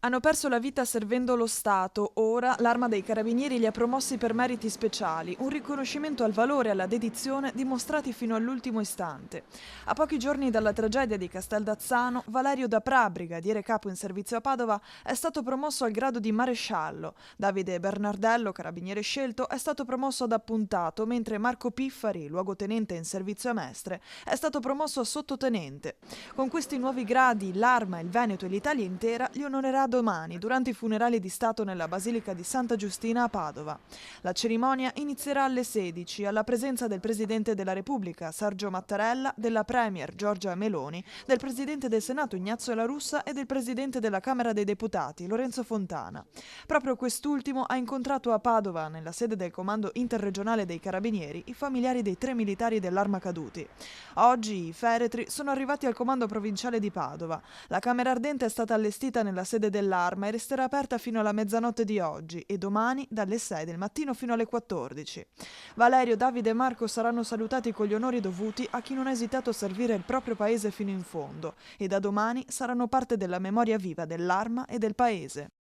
Hanno perso la vita servendo lo Stato. Ora l'Arma dei Carabinieri li ha promossi per meriti speciali, un riconoscimento al valore e alla dedizione dimostrati fino all'ultimo istante. A pochi giorni dalla tragedia di Casteldazzano, Valerio da Pra, brigadiere capo in servizio a Padova, è stato promosso al grado di maresciallo. Davide Bernardello, carabiniere scelto, è stato promosso ad appuntato, mentre Marco Piffari, luogotenente in servizio a Mestre, è stato promosso a sottotenente. Con questi nuovi gradi, l'Arma, il Veneto e l'Italia intera li onorerà domani, durante i funerali di Stato nella Basilica di Santa Giustina a Padova. La cerimonia inizierà alle 16, alla presenza del Presidente della Repubblica, Sergio Mattarella, della Premier, Giorgia Meloni, del Presidente del Senato, Ignazio La Russa, e del Presidente della Camera dei Deputati, Lorenzo Fontana. Proprio quest'ultimo ha incontrato a Padova, nella sede del Comando Interregionale dei Carabinieri, i familiari dei 3 militari dell'Arma caduti. Oggi i feretri sono arrivati al Comando Provinciale di Padova. La Camera Ardente è stata allestita nella sede dell'Arma e resterà aperta fino alla mezzanotte di oggi e domani dalle 6 del mattino fino alle 14. Valerio, Davide e Marco saranno salutati con gli onori dovuti a chi non ha esitato a servire il proprio paese fino in fondo e da domani saranno parte della memoria viva dell'Arma e del paese.